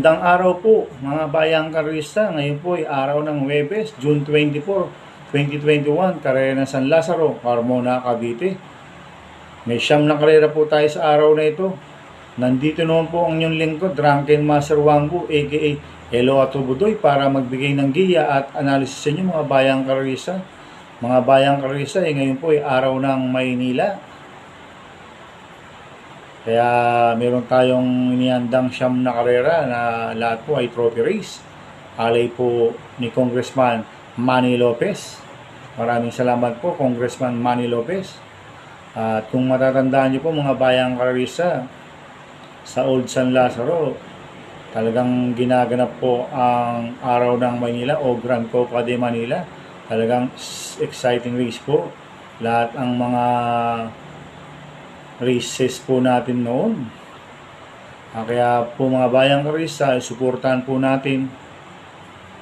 Magandang araw po mga bayang karista. Ngayon po ay araw ng Huwebes, June 24, 2021, karera ng San Lazaro, Carmona, Cavite. May siyam na karera po tayo sa araw na ito. Nandito naman po ang inyong lingkod, Drunken Master Wangbu, aka Elo Atubudoy, para magbigay ng giya at analysis sa inyo mga bayang karista. Mga bayang karista, ngayon po ay araw ng Maynila. Kaya meron tayong inihandang siyam na karera na lahat po ay trophy race. Alay po ni Congressman Manny Lopez. Maraming salamat po Congressman Manny Lopez. At kung matatandaan niyo po mga bayang karista, sa Old San Lazaro, talagang ginaganap po ang araw ng Maynila o Grand Copa de Manila. Talagang exciting race po. Lahat ang mga races po natin noon. Kaya po mga bayang karista, suportahan po natin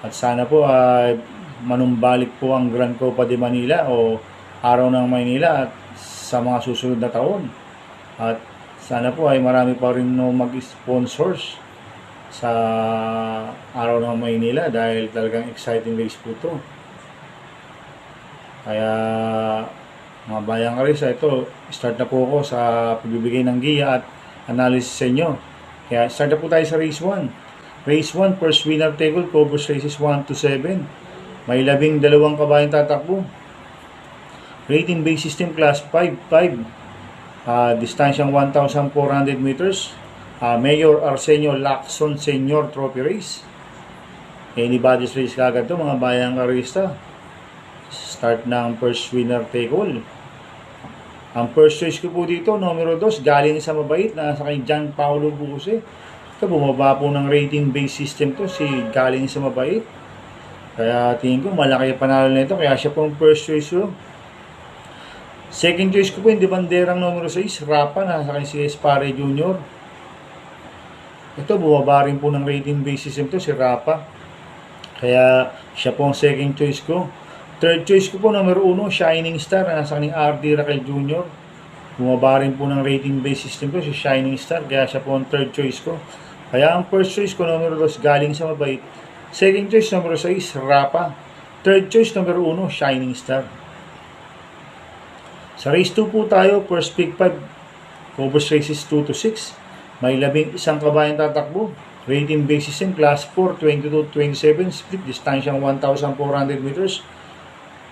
at sana po ay manumbalik po ang Grand Copa de Manila o Araw ng Maynila at sa mga susunod na taon. At sana po ay marami pa rin mag-sponsors sa Araw ng Maynila dahil talagang exciting race po to. Kaya mga bayang karista, ito, start na po ako sa pagbibigay ng giya at analysis sa inyo. Kaya start na po tayo sa race 1. Race 1, first winner take all, covers races 1 to 7. May 12 kabayang tatakbo. Rating base system class 5-5. Distansyang 1,400 meters. Mayor Arsenio Lacson Senior Trophy Race. Anybody's race kagad to mga bayang karista. Start ng first winner take all. Ang first choice ko po dito, numero 2, galing sa mabait, nasa kay John Paulo Buse. Ito, bumaba po ng rating base system to, si galing sa mabait. Kaya tingin ko, malaki panalo na ito, kaya siya po ang first choice ko. Second choice ko po, yung banderang numero 6, Rapa, nasa kay si Espare Jr. Ito, bumaba rin po ng rating base system to, si Rapa. Kaya siya po ang second choice ko. Third choice ko po, numero 1, Shining Star, nasa kaning RD Raquel Jr. Bumaba rin po ng rating base system ko, si Shining Star, kaya siya po ang third choice ko. Kaya ang first choice ko, numero 2, galing sa mabait. Second choice, numero 6, Rapa. Third choice, numero 1, Shining Star. Sa race 2 po tayo, first pick 5, covers races 2 to 6. May 11 kabayang tatakbo. Rating base system, class 4, 22-27, split, distansyang 1,400 meters.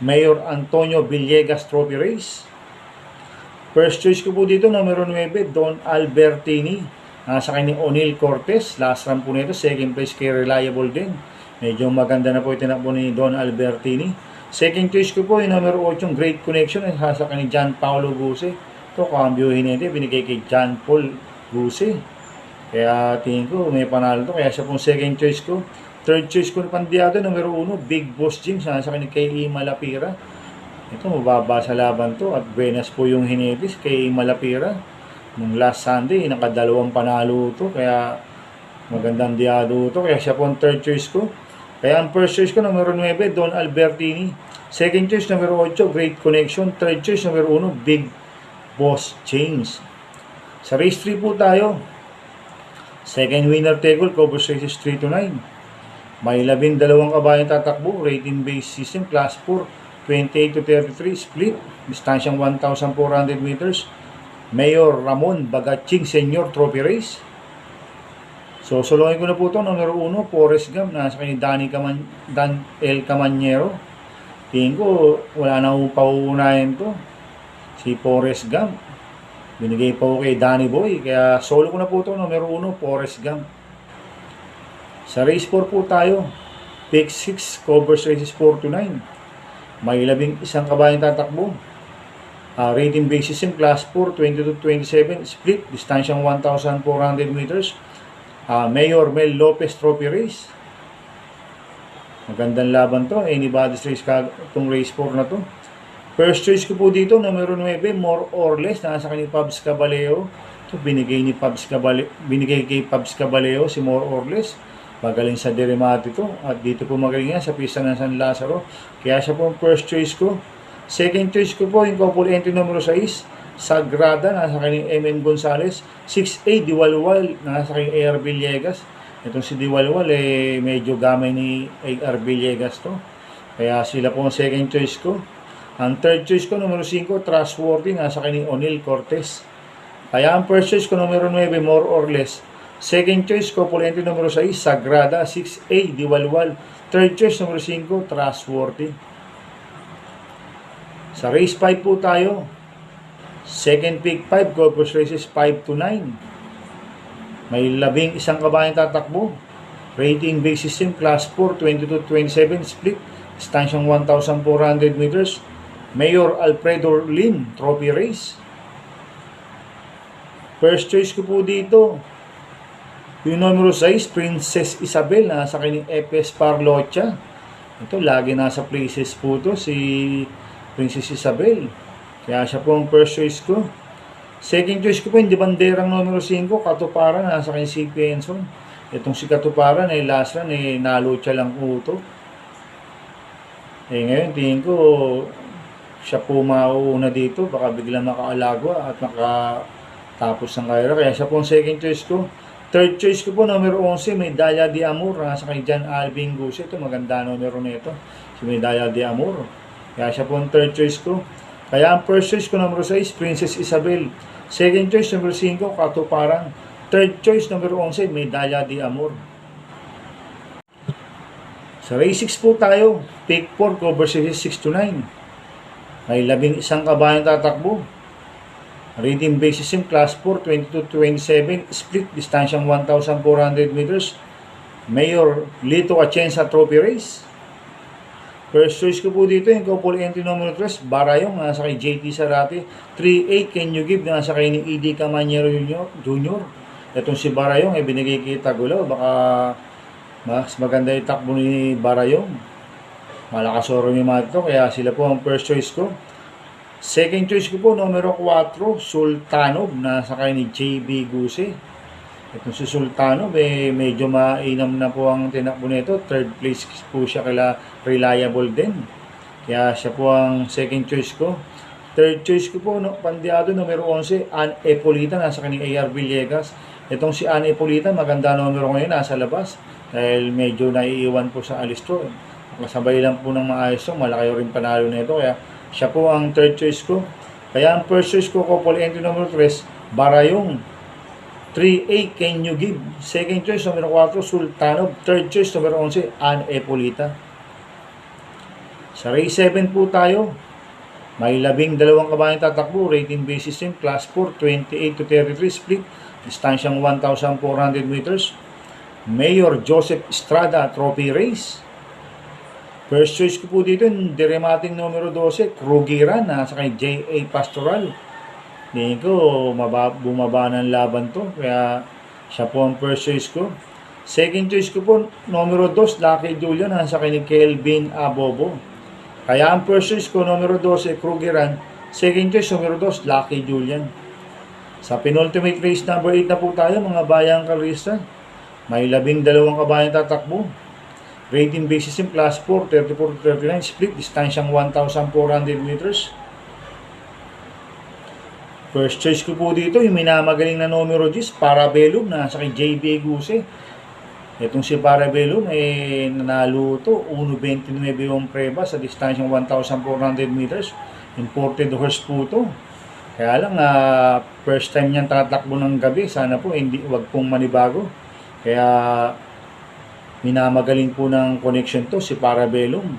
Mayor Antonio Villegas Trophy Race. First choice ko po dito, numero 9, Don Albertini. Nasa kay ni O'Neil Cortez. Last run po nito, second place kay Reliable din. Medyo maganda na po itinakbo ni Don Albertini. Second choice ko po, yung numero 8, Great Connection. Nasa kay ni John Paulo Buse. Ito, kambyohin nito, binigay kay John Paul Buse. Kaya tingin ko, may panalo to. Kaya siya pong second choice ko. Third choice ko na pandiado, numero 1, Big Boss Jim, nasa kanya kay Malapira. Ito, mababa sa laban to. At Buenas po yung hinetis kay Malapira. Nung last Sunday, nakadalawang panalo to. Kaya magandang diado to. Kaya siya po ang third choice ko. Kaya ang first choice ko, numero 9, Don Albertini. Second choice, numero 8, Great Connection. Third choice, numero 1, Big Boss James. Sa race 3 po tayo. Second winner take all, covers races 3 to 9. May 12 kabayang tatakbo, rating base system, class 4, 28 to 33, split, distansyang 1,400 meters. Mayor Ramon Bagaching Senior Trophy Race. So, sulungin ko na po ito, numero 1, Forrest Gump, nasa kay Dan L. Camanyero. Tingin ko, wala na pauunahin to. Si Forrest Gump. Binigay pa ko kay Danny Boy, kaya solo ko na po ito, numero 1, Forrest Gump. Sa race 4 po tayo, pick 6, covers races 4 to 9. May 11 kabayang tatakbo. Rating base system, class 4, 22-27, split, distansyang 1,400 meters. Mayor Mel Lopez Trophy Race. Magandang laban to, anybody's race itong race 4 na to. First choice ko po dito, numero 9, More or Less, nasa kanyang Pabs Caballeo. Ito, binigay kay Pabs Caballeo si More or Less. Magaling sa Deremate to. At dito po magaling yan sa pista ng San Lazaro. Kaya siya po ang first choice ko. Second choice ko po yung couple entry numero 6, Sagrada, nasa kanyang MM Gonzales. 6A, Diwalwal, nasa kanyang AR Villegas. Itong si Diwalwal, medyo gamay ni AR Villegas to. Kaya sila po ang second choice ko. Ang third choice ko, numero 5, Trustworthy, nasa kay ni O'Neil Cortez. Kaya ang first choice ko, numero 9, More or Less. Second choice ko, Pulente, numero 6, Sagrada, 6A, Diwalwal. Third choice, numero 5, Trustworthy. Sa race 5 po tayo. Second pick 5, Corpus Races 5 to 9. May 11 kabayang tatakbo. Rating base system, Class 4, 22-27, split. Distansyang 1,400 meters. Mayor Alfredo Lin, Trophy Race. First choice ko po dito, yung numero 6, Princess Isabel, nasa kanyang FS Parlocha. Ito, lagi nasa places po to, si Princess Isabel. Kaya siya po ang first choice ko. Second choice ko po, hindi banderang numero 5, Katuparan, nasa kanyang si Benson. Itong si Katuparan, last run, nalucha lang po ito. Ngayon, tingin ko, siya po mauuna dito, baka biglang makaalagwa at makatapos ng kaira. Kaya siya po ang second choice ko. Third choice ko po, numero 11, Medalla de Amor, nasa kay John Alvin Guse. Ito, maganda numero nito, si Medalla de Amor. Kaya siya po ang third choice ko. Kaya ang first choice ko, numero 6, Princess Isabel. Second choice, numero 5, Katuparan. Third choice, numero 11, Medalla de Amor. Sa race 6 po tayo, pick 4, cover series 6 to 9. May 11 kabayang tatakbo. Rating base system, Class 4, 22-27, split, distansyang 1,400 meters. Mayor Lito Atienza Trophy Race. First choice ko po dito, yung couple entry number 3, Barayong, nasa kay JT Sarate. 3-8, Can You Give, nasa kay ni E.D. Camanyero Jr. Itong si Barayong, binigay kita gulaw, baka mas maganda yung takbo ni Barayong. Malakas oro yung mga ito, kaya sila po ang first choice ko. Second choice ko po, numero 4, Sultanov, nasa kay ni JB Guse. Itong si Sultanov, medyo mainam na po ang tinakbo nito. Third place po siya, kaya reliable din. Kaya siya po ang second choice ko. Third choice ko po, pandiado, numero 11, Ann Epolita, nasa kay ni AR Villegas. Itong si Ann Epolita, maganda numero ngayon, nasa labas. Dahil medyo naiiwan po sa alistro. Kasabay lang po ng maayos to, malaki rin panalo nito. Kaya siya po ang third choice ko. Kaya ang first choice ko, couple entry number 3, Barayong. 3-8, Can You Give. Second choice, numero 4, Sultanov. Third choice, numero 11, Ann Epolita. Sa race 7 po tayo. May 12 kabayang tatakbo. Rating base system, Class 4, 28-33, split. Distansyang 1,400 meters. Mayor Joseph Estrada Trophy Race. First choice ko po dito, diremating numero 12, Krugiran, nasa kay J.A. Pastoral. Hindi ko, bumaba ng laban to, kaya siya po ang first choice ko. Second choice ko po, numero 2, Lucky Julian, nasa kay ni Kelvin Abobo. Kaya ang first choice ko, numero 12, Krugiran. Second choice, numero 2, Lucky Julian. Sa penultimate race number 8 na po tayo, mga bayang kalista. May 12 kabayang tatakbo. Rating base system, Class 4, 34-39, split, distansyang 1,400 meters. First choice ko po dito, yung minamagaling na numero 10, Parabellum, nasa kay JB Guse. Itong si Parabellum, nanalo to, 1.29 yung preba sa distansyang 1,400 meters. Imported horse po to. Kaya lang, first time niyang tatakbo ng gabi, sana po, wag pong manibago. Kaya, minamagaling po ng connection to, si Parabellum.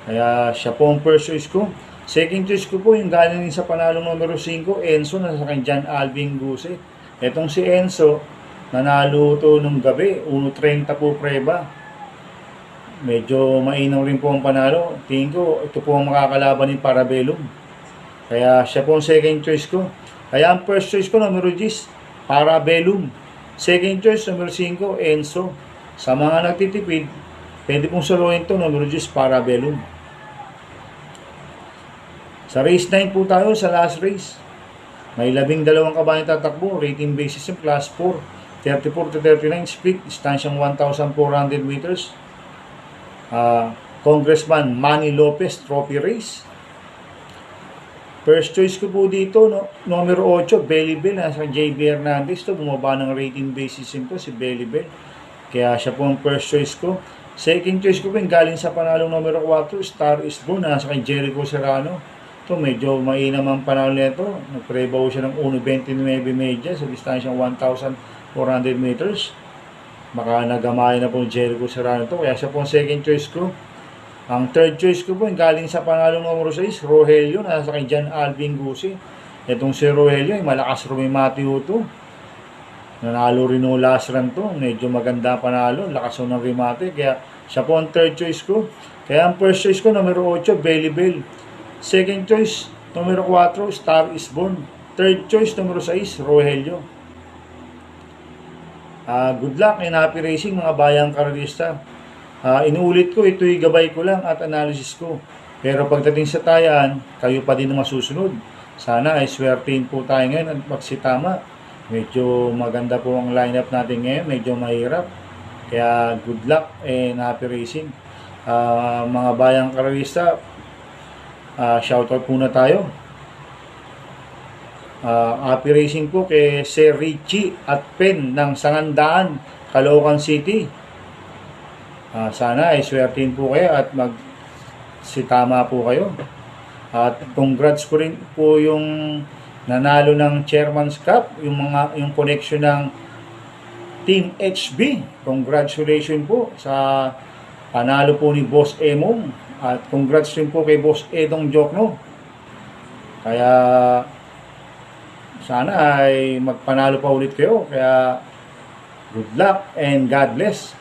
Kaya siya po ang first choice ko. Second choice ko po, yung galing sa panalong numero 5, Enzo, nasa kay John Alvin Guse. Etong si Enzo, nanalo to nung gabi, 1.30 po preba. Medyo mainam rin po ang panalo. Tingin ko, ito po ang makakalaban ni Parabellum. Kaya siya po ang second choice ko. Kaya ang first choice ko, numero 10, Parabellum. Second choice, numero 5, Enzo. Sa mga nagtitipid, pwede pong solohin ito, numero 10, Parabellum. Sa race 9 po tayo, sa last race. May 12 kabayang tatakbo, rating base system, Class 4, 34-39, split, distansyang 1,400 meters. Congressman Manny Lopez Trophy Race. First choice ko po dito, numero 8, Belly Bell, nasa JB Hernandez to, bumaba ng rating base system to, si Belly Bell. Kaya siya po ang first choice ko. Second choice ko po yung galing sa panalong numero 4, Star is Born, nasa kay Jericho Serrano. Ito, medyo mainam ang panalo nito. Nag-prebaw siya ng 1.29 media sa distansyang 1,400 meters. Baka nagamay na po Jericho Serrano ito. Kaya siya po ang second choice ko. Ang third choice ko po yung galing sa panalong numero 6, Rogelio, nasa kay John Alvin Gusi. Itong si Rogelio, malakas rumimati ito. Nanalo rin o last run to. Medyo maganda panalo. Lakas o ng rimate. Kaya siya po ang third choice ko. Kaya ang first choice ko, numero 8, Belly Bell. Second choice, numero 4, Star is Born. Third choice, numero 6, Rogelio. Good luck and happy racing mga bayang karalista. Inuulit ko, ito'y gabay ko lang at analysis ko. Pero pagdating sa tayan, kayo pa din na masusunod. Sana ay swertein po tayo ngayon at magsitama. Medyo maganda po ang lineup natin ngayon, medyo mahirap. Kaya good luck and happy racing. Mga bayang karalista, shoutout muna tayo. Happy racing po kay Sir Richie at Pen ng Sangandaan, Caloocan City. Sana ay swertein po kayo at magsitama po kayo. At congrats ko rin po yung nanalo ng Chairman's Cup, yung connection ng Team HB. Congratulations po sa panalo po ni Boss Emong at congrats rin po kay Boss Edong Jokno. Kaya sana ay magpanalo pa ulit kayo. Kaya good luck and God bless.